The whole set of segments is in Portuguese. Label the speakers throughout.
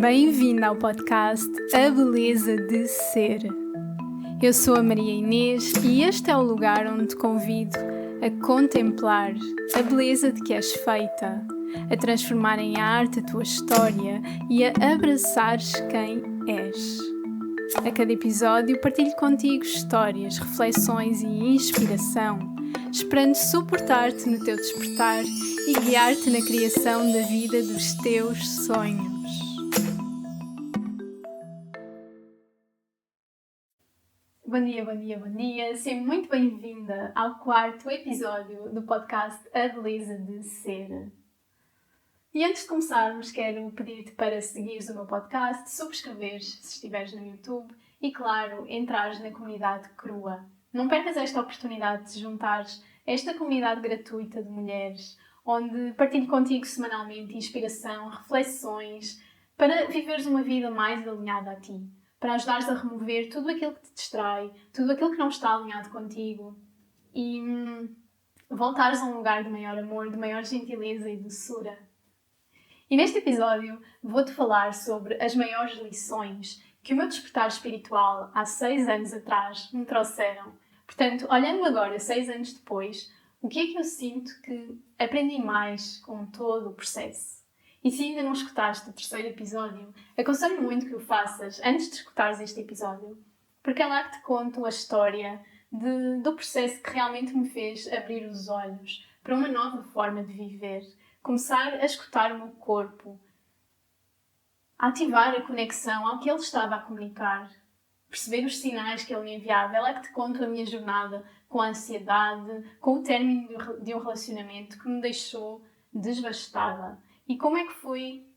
Speaker 1: Bem-vinda ao podcast A Beleza de Ser. Eu sou a Maria Inês e este é o lugar onde te convido a contemplar a beleza de que és feita, a transformar em arte a tua história e a abraçares quem és. A cada episódio partilho contigo histórias, reflexões e inspiração, esperando suportar-te no teu despertar e guiar-te na criação da vida dos teus sonhos. Bom dia, bom dia, bom dia. Seja muito bem-vinda ao quarto episódio do podcast A Beleza de Ser. E antes de começarmos, quero pedir-te para seguires o meu podcast, subscreveres se estiveres no YouTube e, claro, entrares na comunidade Crua. Não percas esta oportunidade de te juntares a esta comunidade gratuita de mulheres, onde partilho contigo semanalmente inspiração, reflexões, para viveres uma vida mais alinhada a ti, para ajudares a remover tudo aquilo que te distrai, tudo aquilo que não está alinhado contigo e voltares a um lugar de maior amor, de maior gentileza e doçura. E neste episódio vou-te falar sobre as maiores lições que o meu despertar espiritual há 6 anos atrás me trouxeram. Portanto, olhando agora, 6 anos depois, o que é que eu sinto que aprendi mais com todo o processo? E se ainda não escutaste o terceiro episódio, aconselho muito que o faças antes de escutares este episódio, porque é lá que te conto a história do processo que realmente me fez abrir os olhos para uma nova forma de viver, começar a escutar o meu corpo, a ativar a conexão ao que ele estava a comunicar, perceber os sinais que ele me enviava. É lá que te conto a minha jornada com a ansiedade, com o término de um relacionamento que me deixou devastada. E como é que fui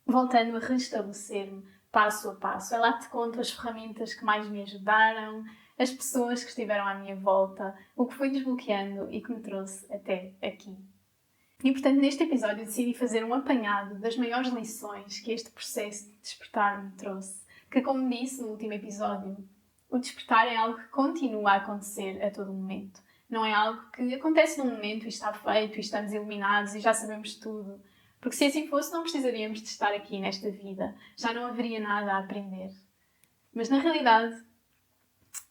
Speaker 1: voltando a restabelecer-me passo a passo. É lá que te conto as ferramentas que mais me ajudaram, as pessoas que estiveram à minha volta, o que fui desbloqueando e que me trouxe até aqui. E, portanto, neste episódio decidi fazer um apanhado das maiores lições que este processo de despertar me trouxe. Que, como disse no último episódio, o despertar é algo que continua a acontecer a todo momento. Não é algo que acontece num momento e está feito e estamos iluminados e já sabemos tudo. Porque se assim fosse, não precisaríamos de estar aqui nesta vida. Já não haveria nada a aprender. Mas, na realidade,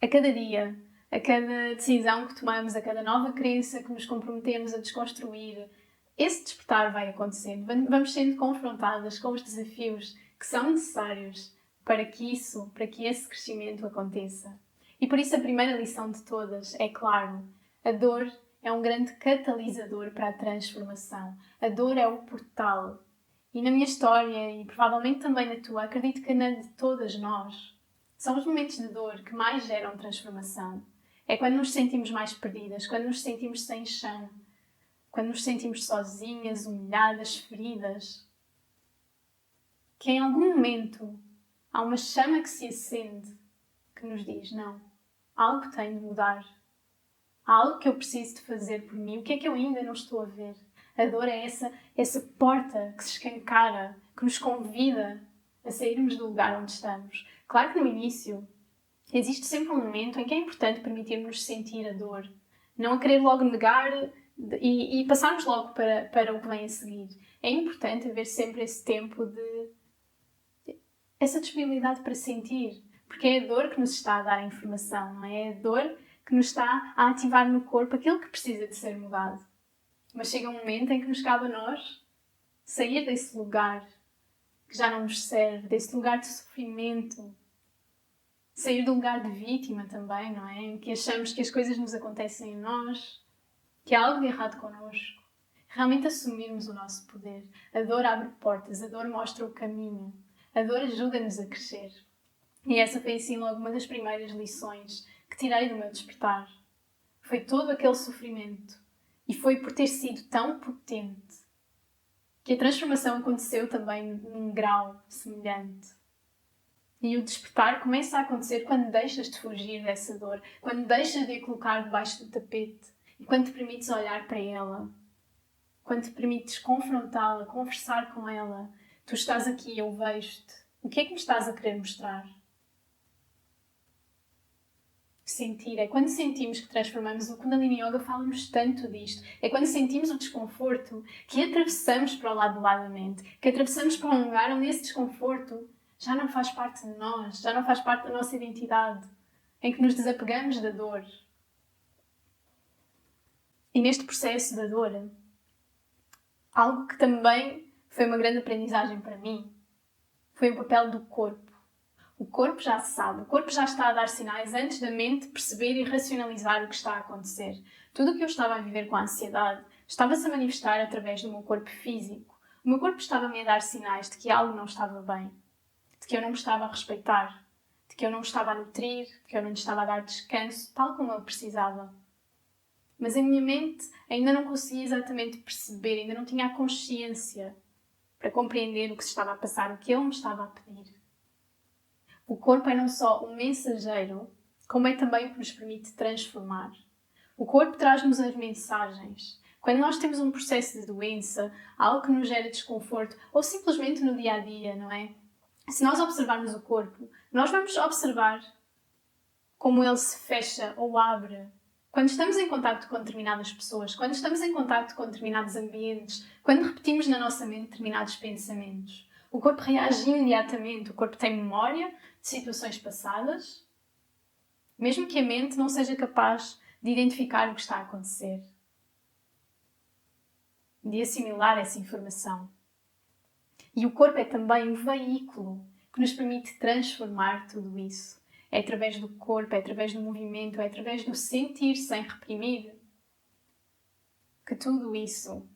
Speaker 1: a cada dia, a cada decisão que tomamos, a cada nova crença que nos comprometemos a desconstruir, esse despertar vai acontecendo. Vamos sendo confrontadas com os desafios que são necessários para que esse crescimento aconteça. E por isso a primeira lição de todas é, claro, a dor é um grande catalisador para a transformação. A dor é o portal. E na minha história, e provavelmente também na tua, acredito que na de todas nós, são os momentos de dor que mais geram transformação. É quando nos sentimos mais perdidas, quando nos sentimos sem chão, quando nos sentimos sozinhas, humilhadas, feridas. Que em algum momento há uma chama que se acende, que nos diz, não, algo tem de mudar. Há algo que eu preciso de fazer por mim. O que é que eu ainda não estou a ver? A dor é essa porta que se escancara, que nos convida a sairmos do lugar onde estamos. Claro que no início existe sempre um momento em que é importante permitirmos sentir a dor. Não a querer logo negar e passarmos logo para o que vem a seguir. É importante haver sempre esse tempo essa disponibilidade para sentir. Porque é a dor que nos está a dar a informação, não é? É a dor que nos está a ativar no corpo aquilo que precisa de ser mudado. Mas chega um momento em que nos cabe a nós sair desse lugar que já não nos serve, desse lugar de sofrimento, sair do lugar de vítima também, não é? Em que achamos que as coisas nos acontecem a nós, que há algo de errado connosco. Realmente assumirmos o nosso poder. A dor abre portas, a dor mostra o caminho, a dor ajuda-nos a crescer. E essa foi assim logo uma das primeiras lições que tirei do meu despertar. Foi todo aquele sofrimento. E foi por ter sido tão potente que a transformação aconteceu também num grau semelhante. E o despertar começa a acontecer quando deixas de fugir dessa dor, quando deixas de a colocar debaixo do tapete e quando te permites olhar para ela, quando te permites confrontá-la, conversar com ela. Tu estás aqui, eu vejo-te. O que é que me estás a querer mostrar? sentir. É quando sentimos que transformamos. O Kundalini Yoga fala-nos tanto disto. É quando sentimos o desconforto que atravessamos para o lado da mente, que atravessamos para um lugar onde esse desconforto já não faz parte de nós, já não faz parte da nossa identidade, em que nos desapegamos da dor. E neste processo da dor, algo que também foi uma grande aprendizagem para mim foi o papel do corpo. O corpo já sabe, o corpo já está a dar sinais antes da mente perceber e racionalizar o que está a acontecer. Tudo o que eu estava a viver com a ansiedade estava-se a manifestar através do meu corpo físico. O meu corpo estava-me a dar sinais de que algo não estava bem, de que eu não me estava a respeitar, de que eu não me estava a nutrir, de que eu não lhe estava a dar descanso, tal como eu precisava. Mas a minha mente ainda não conseguia exatamente perceber, ainda não tinha a consciência para compreender o que se estava a passar, o que ele me estava a pedir. O corpo é não só um mensageiro, como é também o que nos permite transformar. O corpo traz-nos as mensagens. Quando nós temos um processo de doença, algo que nos gera desconforto, ou simplesmente no dia a dia, não é? Se nós observarmos o corpo, nós vamos observar como ele se fecha ou abre. Quando estamos em contacto com determinadas pessoas, quando estamos em contacto com determinados ambientes, quando repetimos na nossa mente determinados pensamentos, o corpo reage imediatamente. O corpo tem memória de situações passadas, mesmo que a mente não seja capaz de identificar o que está a acontecer, de assimilar essa informação. E o corpo é também um veículo que nos permite transformar tudo isso. É através do corpo, é através do movimento, é através do sentir sem reprimir que tudo isso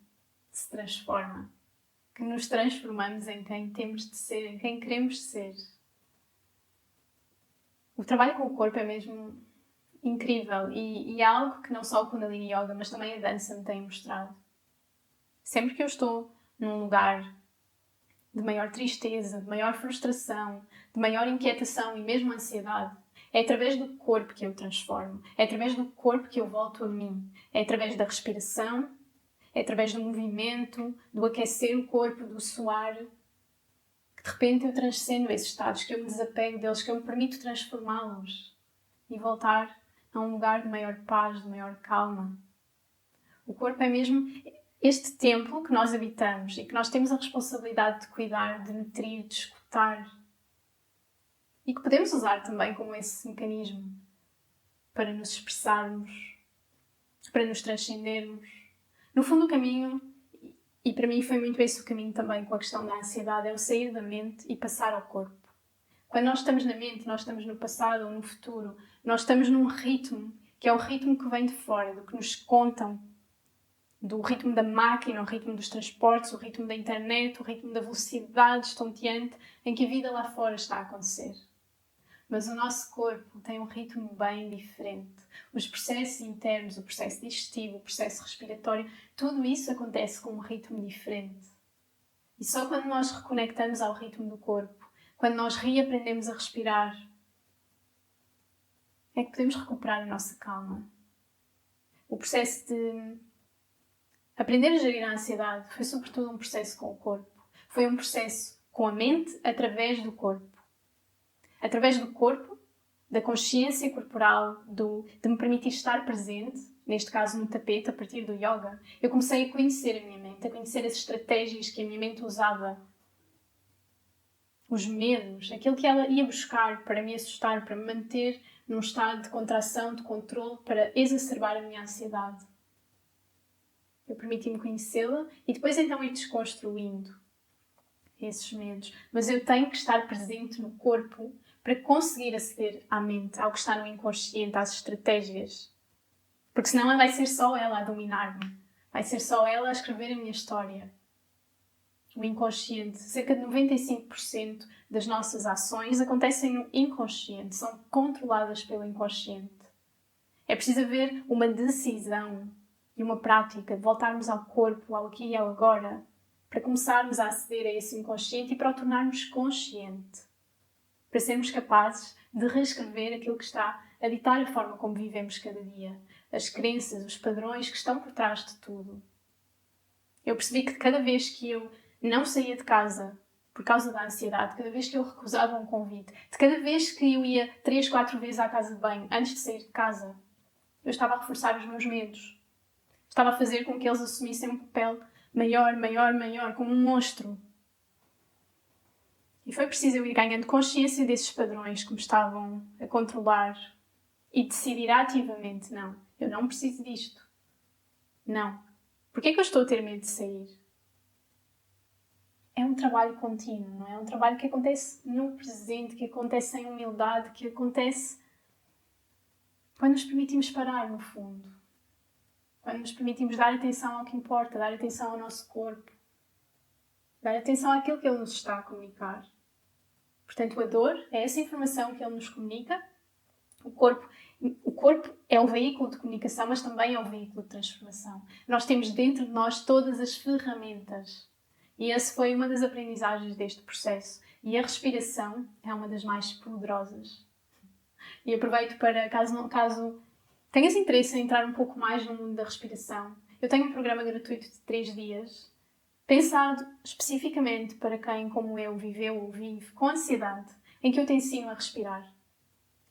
Speaker 1: se transforma, que nos transformamos em quem temos de ser, em quem queremos ser. O trabalho com o corpo é mesmo incrível e é algo que não só o Kundalini Yoga, mas também a dança me tem mostrado. Sempre que eu estou num lugar de maior tristeza, de maior frustração, de maior inquietação e mesmo ansiedade, é através do corpo que eu transformo, é através do corpo que eu volto a mim, é através da respiração, é através do movimento, do aquecer o corpo, do suar, que de repente eu transcendo esses estados, que eu me desapego deles, que eu me permito transformá-los e voltar a um lugar de maior paz, de maior calma. O corpo é mesmo este templo que nós habitamos e que nós temos a responsabilidade de cuidar, de nutrir, de escutar e que podemos usar também como esse mecanismo para nos expressarmos, para nos transcendermos. No fundo, o caminho, e para mim foi muito esse o caminho também com a questão da ansiedade, é o sair da mente e passar ao corpo. Quando nós estamos na mente, nós estamos no passado ou no futuro, nós estamos num ritmo que é o ritmo que vem de fora, do que nos contam, do ritmo da máquina, o ritmo dos transportes, o ritmo da internet, o ritmo da velocidade estonteante em que a vida lá fora está a acontecer. Mas o nosso corpo tem um ritmo bem diferente. Os processos internos, o processo digestivo, o processo respiratório, tudo isso acontece com um ritmo diferente. E só quando nós reconectamos ao ritmo do corpo, quando nós reaprendemos a respirar, é que podemos recuperar a nossa calma. O processo de aprender a gerir a ansiedade foi sobretudo um processo com o corpo. Foi um processo com a mente através do corpo. Através do corpo, da consciência corporal, de me permitir estar presente, neste caso no tapete, a partir do yoga, eu comecei a conhecer a minha mente, a conhecer as estratégias que a minha mente usava, os medos, aquilo que ela ia buscar para me assustar, para me manter num estado de contração, de controle, para exacerbar a minha ansiedade. Eu permiti-me conhecê-la e depois então ir desconstruindo esses medos. Mas eu tenho que estar presente no corpo para conseguir aceder à mente, ao que está no inconsciente, às estratégias. Porque senão vai ser só ela a dominar-me. Vai ser só ela a escrever a minha história. O inconsciente. Cerca de 95% das nossas ações acontecem no inconsciente. São controladas pelo inconsciente. É preciso haver uma decisão e uma prática de voltarmos ao corpo, ao aqui e ao agora, para começarmos a aceder a esse inconsciente e para o tornarmos consciente. Para sermos capazes de reescrever aquilo que está a ditar a forma como vivemos cada dia. As crenças, os padrões que estão por trás de tudo. Eu percebi que cada vez que eu não saía de casa por causa da ansiedade, cada vez que eu recusava um convite, de cada vez que eu ia 3, 4 vezes à casa de banho antes de sair de casa, eu estava a reforçar os meus medos. Estava a fazer com que eles assumissem um papel maior, maior, maior, como um monstro. E foi preciso eu ir ganhando consciência desses padrões que me estavam a controlar e decidir ativamente, não, eu não preciso disto. Não. Porquê é que eu estou a ter medo de sair? É um trabalho contínuo, não é? É um trabalho que acontece no presente, que acontece em humildade, que acontece quando nos permitimos parar, no fundo. Quando nos permitimos dar atenção ao que importa, dar atenção ao nosso corpo, dar atenção àquilo que ele nos está a comunicar. Portanto, a dor é essa informação que ele nos comunica. O corpo é o veículo de comunicação, mas também é o veículo de transformação. Nós temos dentro de nós todas as ferramentas. E essa foi uma das aprendizagens deste processo. E a respiração é uma das mais poderosas. E aproveito para, caso tenhas interesse em entrar um pouco mais no mundo da respiração, eu tenho um programa gratuito de 3 dias, pensado especificamente para quem, como eu, viveu ou vive com ansiedade, em que eu te ensino a respirar.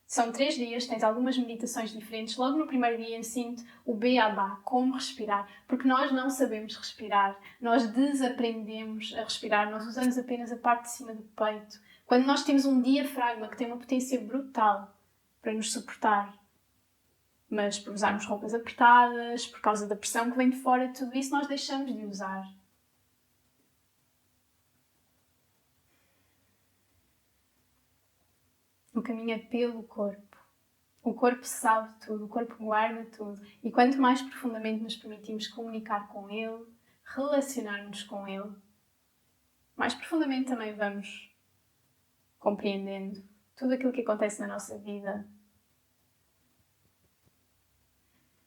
Speaker 1: São 3 dias, tens algumas meditações diferentes. Logo no primeiro dia ensino-te o beabá, como respirar. Porque nós não sabemos respirar. Nós desaprendemos a respirar. Nós usamos apenas a parte de cima do peito. Quando nós temos um diafragma que tem uma potência brutal para nos suportar, mas por usarmos roupas apertadas, por causa da pressão que vem de fora, tudo isso nós deixamos de usar. O caminho é pelo corpo. O corpo sabe tudo, o corpo guarda tudo. E quanto mais profundamente nos permitimos comunicar com ele, relacionar-nos com ele, mais profundamente também vamos compreendendo tudo aquilo que acontece na nossa vida.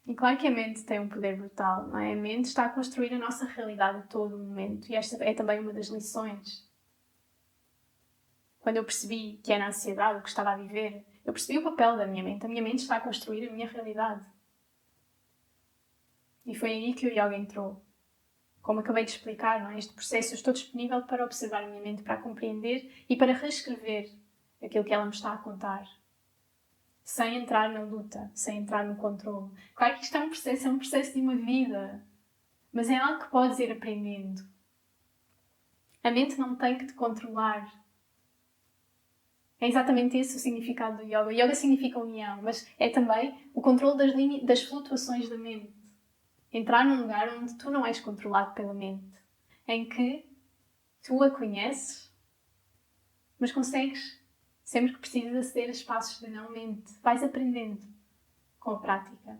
Speaker 1: E claro que a mente tem um poder brutal, não é? A mente está a construir a nossa realidade a todo momento. E esta é também uma das lições. Quando eu percebi que era a ansiedade o que estava a viver, eu percebi o papel da minha mente. A minha mente está a construir a minha realidade. E foi aí que o yoga entrou. Como acabei de explicar, não é? Este processo, eu estou disponível para observar a minha mente, para a compreender e para reescrever aquilo que ela me está a contar. Sem entrar na luta, sem entrar no controle. Claro que isto é um processo de uma vida. Mas é algo que podes ir aprendendo. A mente não tem que te controlar. É exatamente esse o significado do yoga. Yoga significa união, mas é também o controle das flutuações da mente. Entrar num lugar onde tu não és controlado pela mente. Em que tu a conheces, mas consegues, sempre que precisas, aceder a espaços de não-mente. Vais aprendendo com a prática.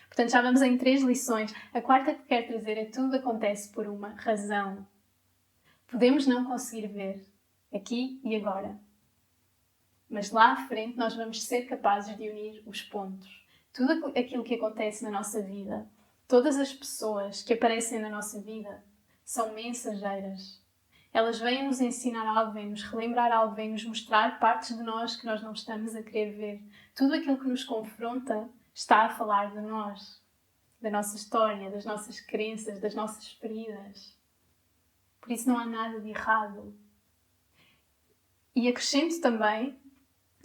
Speaker 1: Portanto, já vamos em 3 lições. A quarta que quero trazer é: tudo acontece por uma razão. Podemos não conseguir ver, aqui e agora. Mas lá à frente nós vamos ser capazes de unir os pontos. Tudo aquilo que acontece na nossa vida, todas as pessoas que aparecem na nossa vida, são mensageiras. Elas vêm nos ensinar algo, vêm nos relembrar algo, vêm nos mostrar partes de nós que nós não estamos a querer ver. Tudo aquilo que nos confronta está a falar de nós, da nossa história, das nossas crenças, das nossas feridas. Por isso não há nada de errado. E acrescento também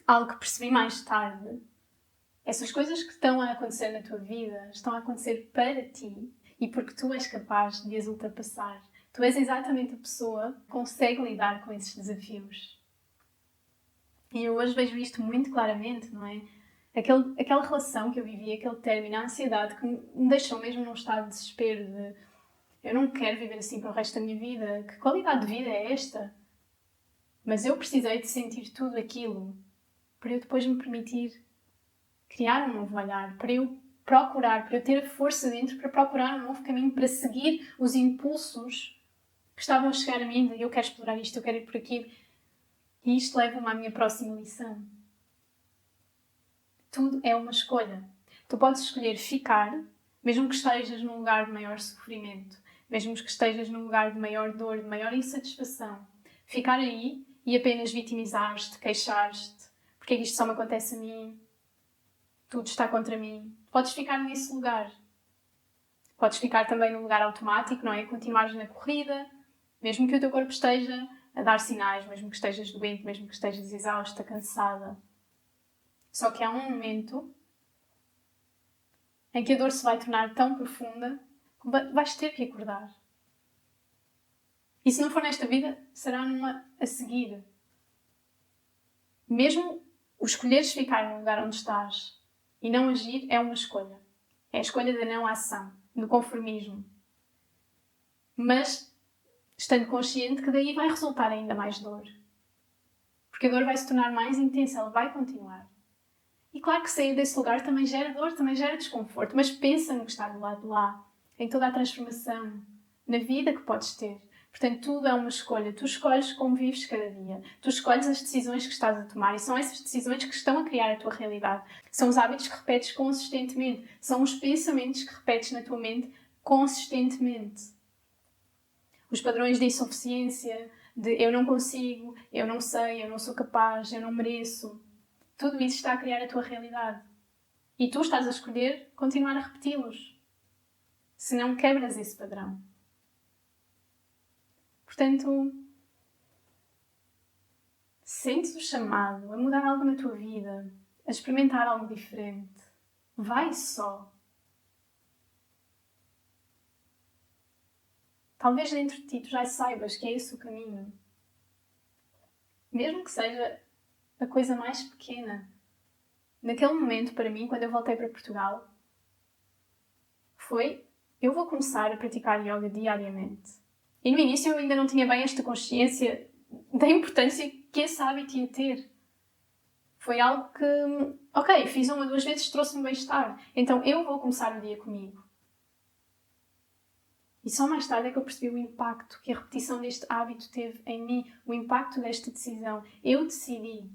Speaker 1: algo que percebi mais tarde. Essas coisas que estão a acontecer na tua vida estão a acontecer para ti e porque tu és capaz de as ultrapassar. Tu és exatamente a pessoa que consegue lidar com esses desafios. E eu hoje vejo isto muito claramente, não é? Aquela relação que eu vivi, aquele término, a ansiedade que me deixou mesmo num estado de desespero de eu não quero viver assim para o resto da minha vida. Que qualidade de vida é esta? Mas eu precisei de sentir tudo aquilo para eu depois me permitir criar um novo olhar, para eu procurar, para eu ter a força dentro para procurar um novo caminho, para seguir os impulsos que estavam a chegar a mim de eu quero explorar isto, eu quero ir por aqui. E isto leva-me à minha próxima lição. Tudo é uma escolha. Tu podes escolher ficar, mesmo que estejas num lugar de maior sofrimento, mesmo que estejas num lugar de maior dor, de maior insatisfação. Ficar aí e apenas vitimizar-te, queixar-te. Porque é que isto só me acontece a mim? Tudo está contra mim. Podes ficar nesse lugar. Podes ficar também num lugar automático, não é? Continuares na corrida, Mesmo que o teu corpo esteja a dar sinais, mesmo que estejas doente, mesmo que estejas exausta, cansada. Só que há um momento em que a dor se vai tornar tão profunda que vais ter que acordar. E se não for nesta vida, será numa a seguir. Mesmo o escolheres ficar no lugar onde estás e não agir é uma escolha. É a escolha da não ação, do conformismo. Mas estando consciente que daí vai resultar ainda mais dor. Porque a dor vai se tornar mais intensa, ela vai continuar. E claro que sair desse lugar também gera dor, também gera desconforto, mas pensa no que está do lado de lá, em toda a transformação, na vida que podes ter. Portanto, tudo é uma escolha. Tu escolhes como vives cada dia. Tu escolhes as decisões que estás a tomar e são essas decisões que estão a criar a tua realidade. São os hábitos que repetes consistentemente. São os pensamentos que repetes na tua mente consistentemente. Os padrões de insuficiência, de eu não consigo, eu não sei, eu não sou capaz, eu não mereço. Tudo isso está a criar a tua realidade. E tu estás a escolher continuar a repeti-los. Se não quebras esse padrão. Portanto, sentes o chamado a mudar algo na tua vida, a experimentar algo diferente. Vai só. Talvez dentro de ti tu já saibas que é esse o caminho. Mesmo que seja a coisa mais pequena. Naquele momento, para mim, quando eu voltei para Portugal, eu vou começar a praticar yoga diariamente. E no início eu ainda não tinha bem esta consciência da importância que esse hábito ia ter. Foi algo que, ok, fiz 1 ou 2 vezes, trouxe-me bem-estar. Então eu vou começar o dia comigo. E só mais tarde é que eu percebi o impacto que a repetição deste hábito teve em mim, o impacto desta decisão. Eu decidi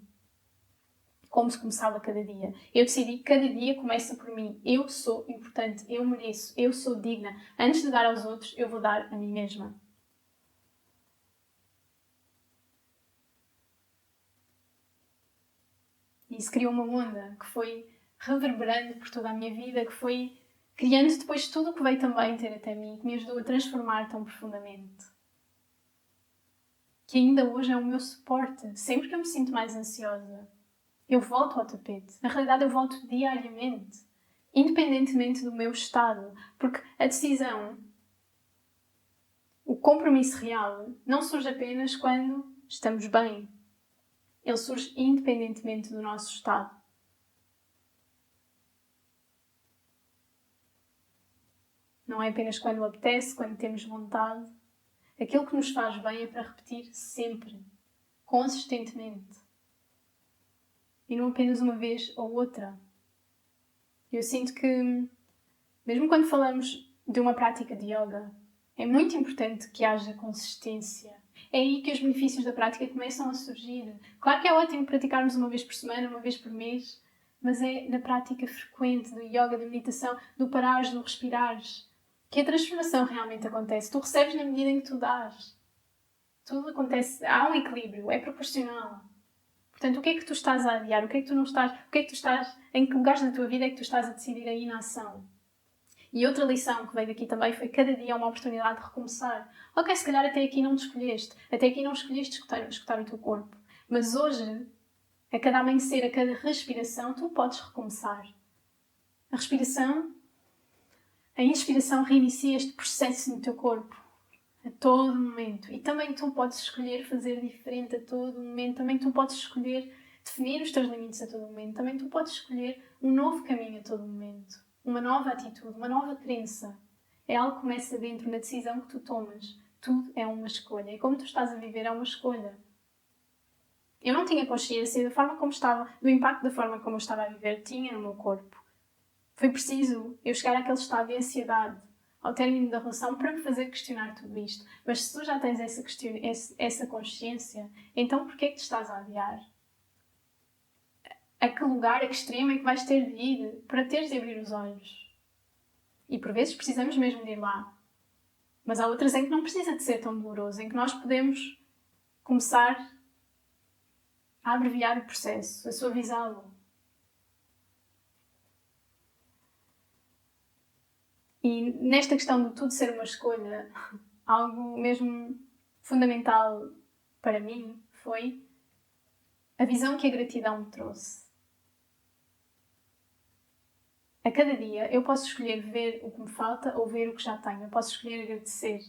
Speaker 1: como se começava cada dia. Eu decidi que cada dia começa por mim. Eu sou importante, eu mereço, eu sou digna. Antes de dar aos outros, eu vou dar a mim mesma. E isso criou uma onda que foi reverberando por toda a minha vida, que foi criando depois tudo o que veio também ter até mim, que me ajudou a transformar tão profundamente. Que ainda hoje é o meu suporte. Sempre que eu me sinto mais ansiosa, eu volto ao tapete. Na realidade, eu volto diariamente, independentemente do meu estado. Porque a decisão, o compromisso real, não surge apenas quando estamos bem. Ele surge independentemente do nosso estado. Não é apenas quando apetece, quando temos vontade. Aquilo que nos faz bem é para repetir sempre, consistentemente. E não apenas uma vez ou outra. Eu sinto que, mesmo quando falamos de uma prática de yoga, é muito importante que haja consistência. É aí que os benefícios da prática começam a surgir. Claro que é ótimo praticarmos 1 vez por semana, 1 vez por mês, mas é na prática frequente do yoga, da meditação, do parares, do respirares, que a transformação realmente acontece. Tu recebes na medida em que tu dás. Tudo acontece, há um equilíbrio, é proporcional. Portanto, o que é que tu estás a adiar? O que é que tu não estás, o que é que tu estás, em que lugares da tua vida é que tu estás a decidir a inação? E outra lição que veio daqui também foi que cada dia é uma oportunidade de recomeçar. Ok, se calhar até aqui não te escolheste, até aqui não escolheste escutar o teu corpo. Mas hoje, a cada amanhecer, a cada respiração, tu podes recomeçar. A respiração, a inspiração reinicia este processo no teu corpo. A todo momento. E também tu podes escolher fazer diferente a todo momento. Também tu podes escolher definir os teus limites a todo momento. Também tu podes escolher um novo caminho a todo momento. Uma nova atitude, uma nova crença. É algo que começa dentro, na decisão que tu tomas. Tudo é uma escolha. E como tu estás a viver é uma escolha. Eu não tinha consciência da forma como estava, do impacto da forma como eu estava a viver. Tinha no meu corpo. Foi preciso eu chegar àquele estado de ansiedade ao término da relação para me fazer questionar tudo isto. Mas se tu já tens essa consciência, então porquê é que te estás a adiar? A que lugar, a que extremo é que vais ter de ir para teres de abrir os olhos? E por vezes precisamos mesmo de ir lá. Mas há outras em que não precisa de ser tão doloroso, em que nós podemos começar a abreviar o processo, a suavizá-lo. E nesta questão de tudo ser uma escolha, algo mesmo fundamental para mim foi a visão que a gratidão me trouxe. A cada dia eu posso escolher ver o que me falta ou ver o que já tenho. Eu posso escolher agradecer.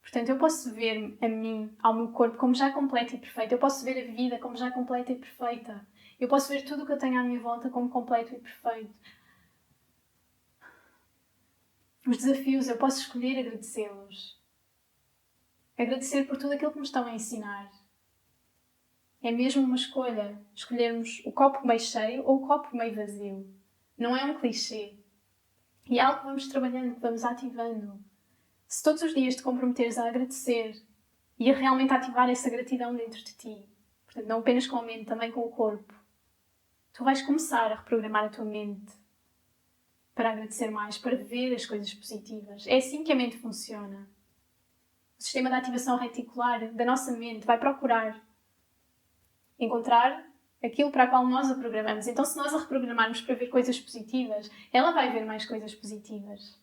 Speaker 1: Portanto, eu posso ver a mim, ao meu corpo, como já completa e perfeita. Eu posso ver a vida como já completa e perfeita. Eu posso ver tudo o que eu tenho à minha volta como completo e perfeito. Os desafios, eu posso escolher agradecê-los. Agradecer por tudo aquilo que me estão a ensinar. É mesmo uma escolha, escolhermos o copo meio cheio ou o copo meio vazio. Não é um clichê. E é algo que vamos trabalhando, que vamos ativando. Se todos os dias te comprometeres a agradecer e a realmente ativar essa gratidão dentro de ti, portanto, não apenas com a mente, também com o corpo, tu vais começar a reprogramar a tua mente para agradecer mais, para ver as coisas positivas. É assim que a mente funciona. O sistema de ativação reticular da nossa mente vai procurar encontrar aquilo para o qual nós a programamos. Então, se nós a reprogramarmos para ver coisas positivas, ela vai ver mais coisas positivas.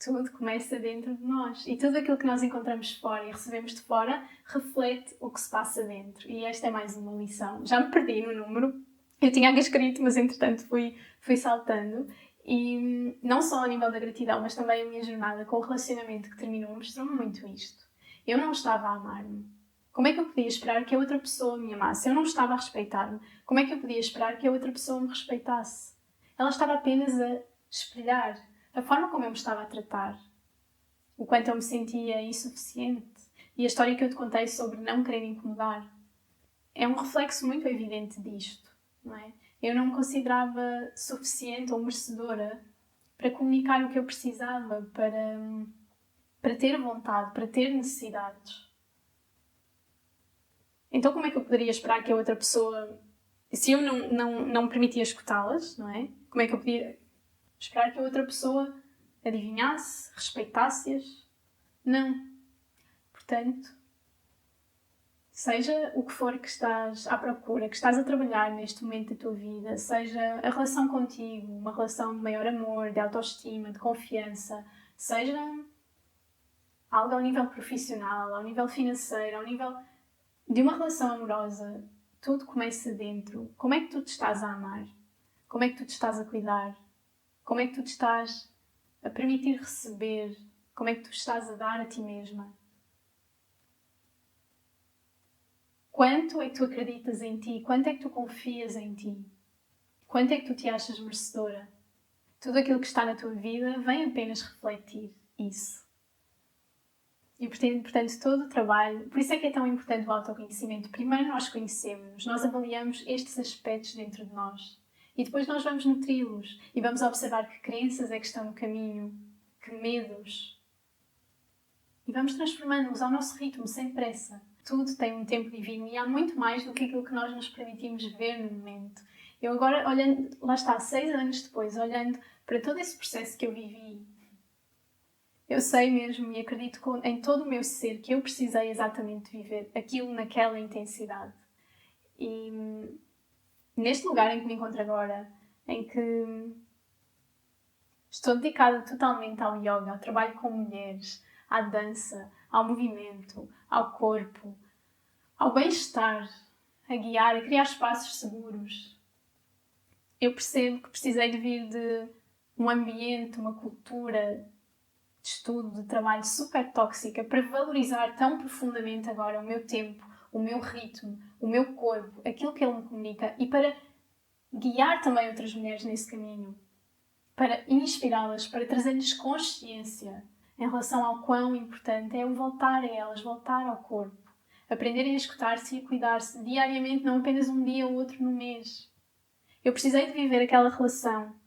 Speaker 1: Tudo começa dentro de nós. E tudo aquilo que nós encontramos fora e recebemos de fora reflete o que se passa dentro. E esta é mais uma lição. Já me perdi no número. Eu tinha aqui escrito, mas entretanto fui saltando. E não só a nível da gratidão, mas também a minha jornada com o relacionamento que terminou mostrou-me muito isto. Eu não estava a amar-me. Como é que eu podia esperar que a outra pessoa me amasse? Eu não estava a respeitar-me. Como é que eu podia esperar que a outra pessoa me respeitasse? Ela estava apenas a espelhar a forma como eu me estava a tratar, o quanto eu me sentia insuficiente. E a história que eu te contei sobre não querer incomodar é um reflexo muito evidente disto, não é? Eu não me considerava suficiente ou merecedora para comunicar o que eu precisava, para ter vontade, para ter necessidades. Então como é que eu poderia esperar que a outra pessoa, se eu não me permitia escutá-las, não é? Como é que eu podia esperar que a outra pessoa adivinhasse, respeitasse-as? Não. Portanto, seja o que for que estás à procura, que estás a trabalhar neste momento da tua vida, seja a relação contigo, uma relação de maior amor, de autoestima, de confiança, seja algo ao nível profissional, ao nível financeiro, ao nível de uma relação amorosa, tudo começa dentro. Como é que tu te estás a amar? Como é que tu te estás a cuidar? Como é que tu te estás a permitir receber? Como é que tu estás a dar a ti mesma? Quanto é que tu acreditas em ti? Quanto é que tu confias em ti? Quanto é que tu te achas merecedora? Tudo aquilo que está na tua vida vem apenas refletir isso. E, portanto, todo o trabalho... Por isso é que é tão importante o autoconhecimento. Primeiro nós conhecemos, nós avaliamos estes aspectos dentro de nós. E depois nós vamos nutri-los e vamos observar que crenças é que estão no caminho, que medos. E vamos transformando-os ao nosso ritmo, sem pressa. Tudo tem um tempo divino e há muito mais do que aquilo que nós nos permitimos ver no momento. Eu agora, olhando, lá está, 6 anos depois, olhando para todo esse processo que eu vivi, eu sei mesmo e acredito em todo o meu ser que eu precisei exatamente viver aquilo naquela intensidade. E neste lugar em que me encontro agora, em que estou dedicada totalmente ao yoga, ao trabalho com mulheres, à dança, ao movimento, ao corpo, ao bem-estar, a guiar, a criar espaços seguros. Eu percebo que precisei de vir de um ambiente, uma cultura de estudo, de trabalho super tóxica para valorizar tão profundamente agora o meu tempo, o meu ritmo, o meu corpo, aquilo que ele me comunica e para guiar também outras mulheres nesse caminho, para inspirá-las, para trazer-lhes consciência em relação ao quão importante é o voltar a elas, voltar ao corpo, aprenderem a escutar-se e a cuidar-se diariamente, não apenas um dia ou outro no mês. Eu precisei de viver aquela relação.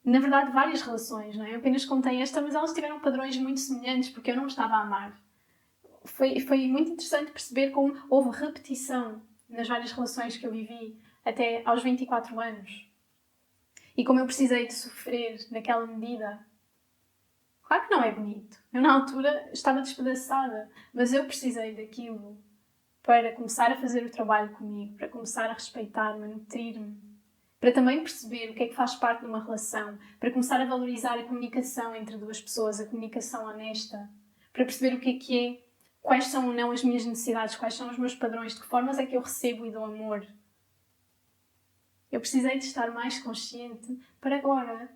Speaker 1: Na verdade, várias relações, não é? Eu apenas contei esta, mas elas tiveram padrões muito semelhantes, porque eu não me estava a amar. Foi muito interessante perceber como houve repetição nas várias relações que eu vivi até aos 24 anos. E como eu precisei de sofrer naquela medida. Claro que não é bonito. Eu, na altura, estava despedaçada, mas eu precisei daquilo para começar a fazer o trabalho comigo, para começar a respeitar-me, a nutrir-me, para também perceber o que é que faz parte de uma relação, para começar a valorizar a comunicação entre duas pessoas, a comunicação honesta. para perceber o que é, quais são ou não as minhas necessidades, quais são os meus padrões, de que formas é que eu recebo e dou amor. Eu precisei de estar mais consciente para agora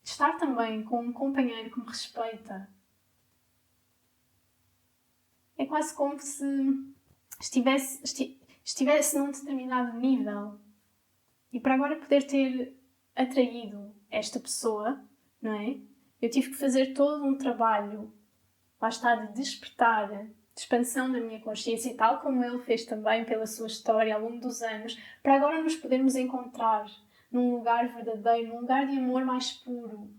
Speaker 1: estar também com um companheiro que me respeita. É quase como se estivesse num determinado nível. E para agora poder ter atraído esta pessoa, não é? Eu tive que fazer todo um trabalho, lá está, de despertar, de expansão da minha consciência, e tal como ele fez também pela sua história ao longo dos anos, para agora nos podermos encontrar num lugar verdadeiro, num lugar de amor mais puro.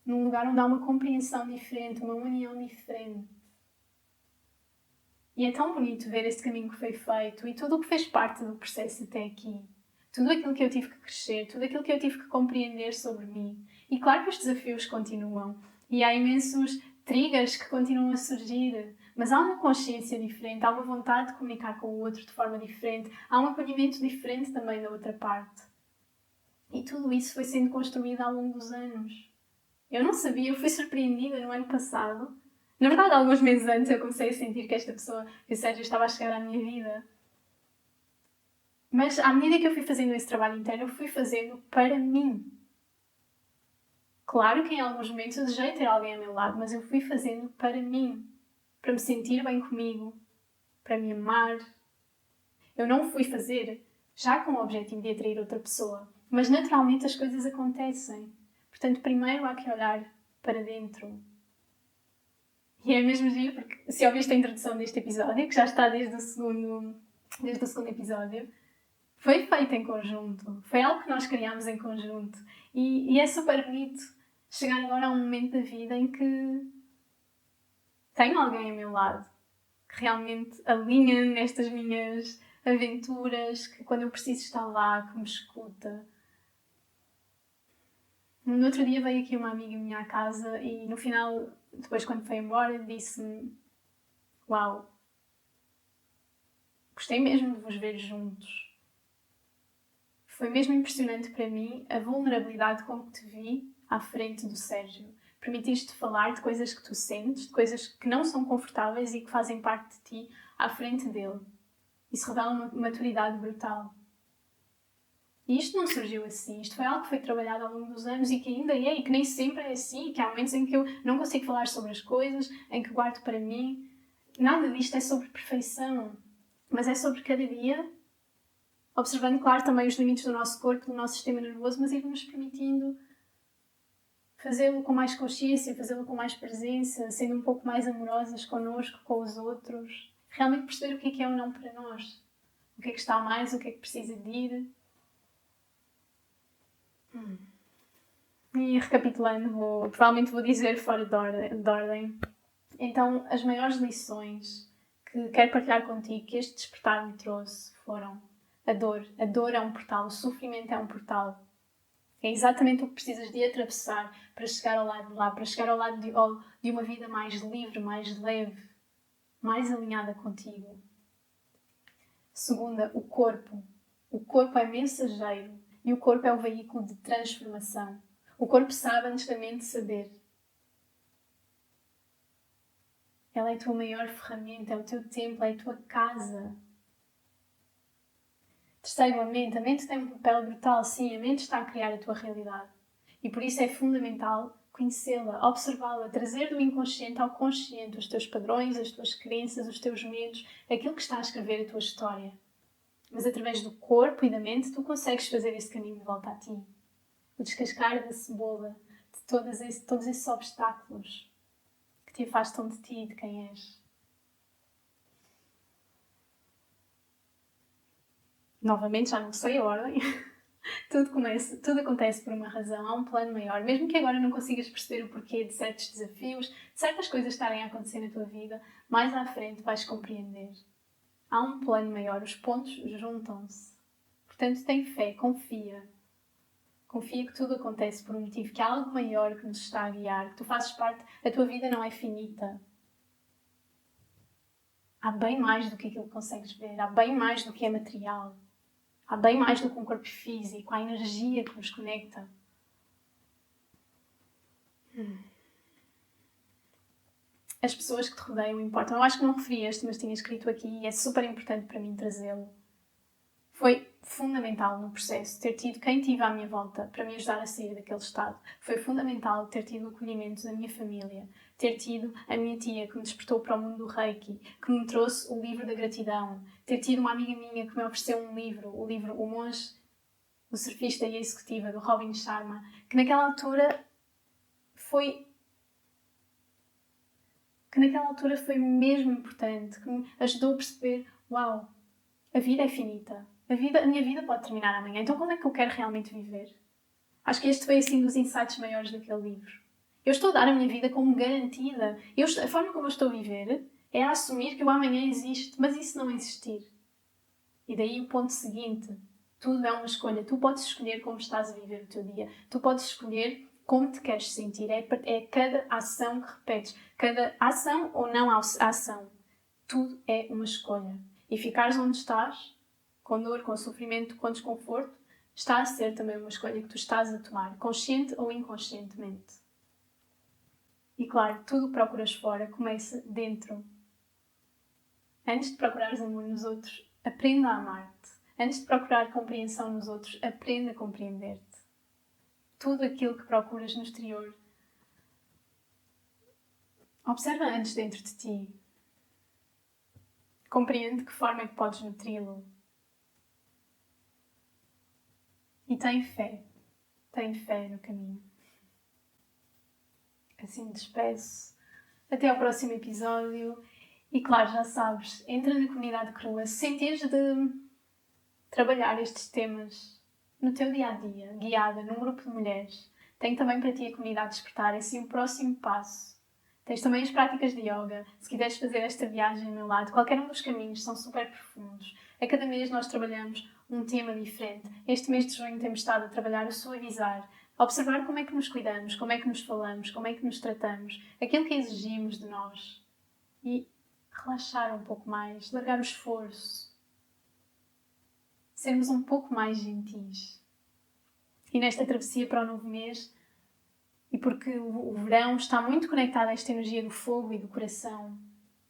Speaker 1: Num lugar onde há uma compreensão diferente, uma união diferente. E é tão bonito ver este caminho que foi feito e tudo o que fez parte do processo até aqui. Tudo aquilo que eu tive que crescer, tudo aquilo que eu tive que compreender sobre mim. E claro que os desafios continuam. E há imensos triggers que continuam a surgir. Mas há uma consciência diferente, há uma vontade de comunicar com o outro de forma diferente, há um acolhimento diferente também da outra parte. E tudo isso foi sendo construído ao longo dos anos. Eu não sabia, eu fui surpreendida no ano passado. Na verdade, alguns meses antes eu comecei a sentir que esta pessoa, que o Sérgio, estava a chegar à minha vida. Mas à medida que eu fui fazendo esse trabalho interno, eu fui fazendo para mim. Claro que em alguns momentos eu desejei ter alguém ao meu lado, mas eu fui fazendo para mim. Para me sentir bem comigo. Para me amar. Eu não fui fazer já com o objetivo de atrair outra pessoa. Mas naturalmente as coisas acontecem. Portanto, primeiro há que olhar para dentro. E é mesmo giro, porque se ouviste a introdução deste episódio, que já está desde o segundo episódio, foi feito em conjunto. Foi algo que nós criámos em conjunto. E é super bonito chegar agora a um momento da vida em que tenho alguém ao meu lado que realmente alinha nestas minhas aventuras, que quando eu preciso estar lá, que me escuta. No outro dia veio aqui uma amiga minha à casa e no final, depois quando foi embora, disse-me: "Uau, gostei mesmo de vos ver juntos. Foi mesmo impressionante para mim a vulnerabilidade com que te vi à frente do Sérgio. Permitiste falar de coisas que tu sentes, de coisas que não são confortáveis e que fazem parte de ti à frente dele. Isso revela uma maturidade brutal. E isto não surgiu assim, isto foi algo que foi trabalhado ao longo dos anos e que ainda é, e que nem sempre é assim, e que há momentos em que eu não consigo falar sobre as coisas, em que guardo para mim. Nada disto é sobre perfeição, mas é sobre cada dia, observando, claro, também os limites do nosso corpo, do nosso sistema nervoso, mas ir-nos permitindo fazê-lo com mais consciência, fazê-lo com mais presença, sendo um pouco mais amorosas connosco, com os outros. Realmente perceber o que é ou não para nós. O que é que está a mais, o que é que precisa de ir. E recapitulando, provavelmente vou dizer fora de ordem. Então, as maiores lições que quero partilhar contigo, que este despertar me trouxe, foram a dor. A dor é um portal, o sofrimento é um portal. É exatamente o que precisas de atravessar para chegar ao lado de lá, para chegar ao lado de uma vida mais livre, mais leve, mais alinhada contigo. Segunda, o corpo. O corpo é mensageiro e o corpo é o veículo de transformação. O corpo sabe antes da mente saber. Ela é a tua maior ferramenta, é o teu templo, é a tua casa. Terceiro, a mente tem um papel brutal, sim, a mente está a criar a tua realidade. E por isso é fundamental conhecê-la, observá-la, trazer do inconsciente ao consciente os teus padrões, as tuas crenças, os teus medos, aquilo que está a escrever a tua história. Mas através do corpo e da mente tu consegues fazer esse caminho de volta a ti. O descascar da cebola, de todos esses obstáculos que te afastam de ti e de quem és. Novamente, já não sei a ordem. Tudo acontece por uma razão, há um plano maior. Mesmo que agora não consigas perceber o porquê de certos desafios, de certas coisas estarem a acontecer na tua vida, mais à frente vais compreender. Há um plano maior, os pontos juntam-se. Portanto, tem fé, confia. Confia que tudo acontece por um motivo, que há algo maior que nos está a guiar, que tu fazes parte, a tua vida não é finita. Há bem mais do que aquilo que consegues ver, há bem mais do que é material. Há bem mais do que um corpo físico, há energia que nos conecta. as pessoas que te rodeiam importam. Eu acho que não referi este, mas tinha escrito aqui e é super importante para mim trazê-lo. Foi fundamental no processo ter tido quem tive à minha volta para me ajudar a sair daquele estado. Foi fundamental ter tido o acolhimento da minha família, ter tido a minha tia que me despertou para o mundo do Reiki, que me trouxe o livro da gratidão, ter tido uma amiga minha que me ofereceu um livro, o livro O Monge, o Surfista e a Executiva, do Robin Sharma, que naquela altura foi mesmo importante, que me ajudou a perceber, uau, a vida é finita. A minha vida pode terminar amanhã, então como é que eu quero realmente viver? Acho que este foi assim dos insights maiores daquele livro. Eu estou a dar a minha vida como garantida. A forma como eu estou a viver é a assumir que o amanhã existe, mas isso não existir. E daí o ponto seguinte. Tudo é uma escolha. Tu podes escolher como estás a viver o teu dia. Tu podes escolher como te queres sentir. É cada ação que repetes. Cada ação ou não ação. Tudo é uma escolha. E ficares onde estás, com dor, com sofrimento, com desconforto, está a ser também uma escolha que tu estás a tomar, consciente ou inconscientemente. E claro, tudo o que procuras fora começa dentro. Antes de procurares amor nos outros, aprenda a amar-te. Antes de procurar compreensão nos outros, aprenda a compreender-te. Tudo aquilo que procuras no exterior, observa antes dentro de ti. Compreende de que forma é que podes nutri-lo. E tem fé no caminho. Assim me despeço. Até ao próximo episódio. E claro, já sabes, entra na comunidade Crua se sentires de trabalhar estes temas no teu dia-a-dia, guiada num grupo de mulheres. Tenho também para ti a comunidade Despertar, é assim o próximo passo. Tens também as práticas de yoga, se quiseres fazer esta viagem ao meu lado. Qualquer um dos caminhos são super profundos. A cada mês nós trabalhamos um tema diferente. Este mês de junho temos estado a trabalhar o suavizar, a observar como é que nos cuidamos, como é que nos falamos, como é que nos tratamos, aquilo que exigimos de nós. E relaxar um pouco mais, largar o esforço, sermos um pouco mais gentis. E nesta travessia para o novo mês, e porque o verão está muito conectado a esta energia do fogo e do coração,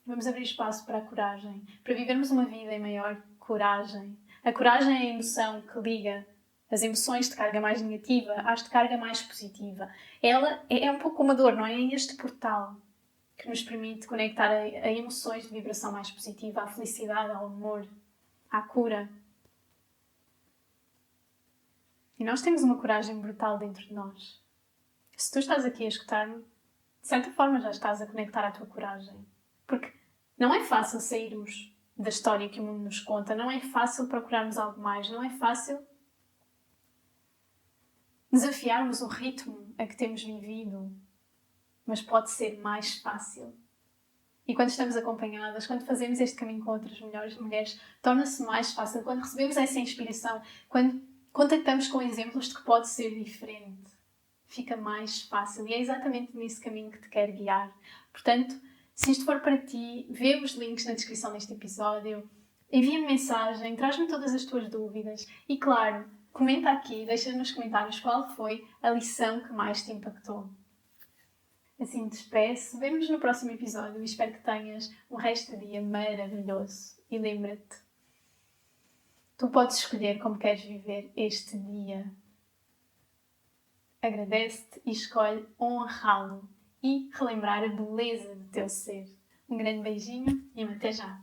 Speaker 1: vamos abrir espaço para a coragem, para vivermos uma vida em maior coragem. A coragem é a emoção que liga as emoções de carga mais negativa às de carga mais positiva. Ela é um pouco como a dor, não é? É este portal que nos permite conectar a emoções de vibração mais positiva, à felicidade, ao amor, à cura. E nós temos uma coragem brutal dentro de nós. Se tu estás aqui a escutar-me, de certa forma já estás a conectar à tua coragem. Porque não é fácil sairmos da história que o mundo nos conta, não é fácil procurarmos algo mais, não é fácil desafiarmos o ritmo a que temos vivido, mas pode ser mais fácil. E quando estamos acompanhadas, quando fazemos este caminho com outras mulheres, torna-se mais fácil. Quando recebemos essa inspiração, quando contactamos com exemplos de que pode ser diferente, fica mais fácil. E é exatamente nesse caminho que te quero guiar. Portanto, se isto for para ti, vê os links na descrição deste episódio, envia-me mensagem, traz-me todas as tuas dúvidas e, claro, comenta aqui, deixa nos comentários qual foi a lição que mais te impactou. Assim me despeço. Vemo-nos no próximo episódio e espero que tenhas um resto de dia maravilhoso. E lembra-te, tu podes escolher como queres viver este dia. Agradece-te e escolhe honrá-lo e relembrar a beleza do teu ser. Um grande beijinho e até já!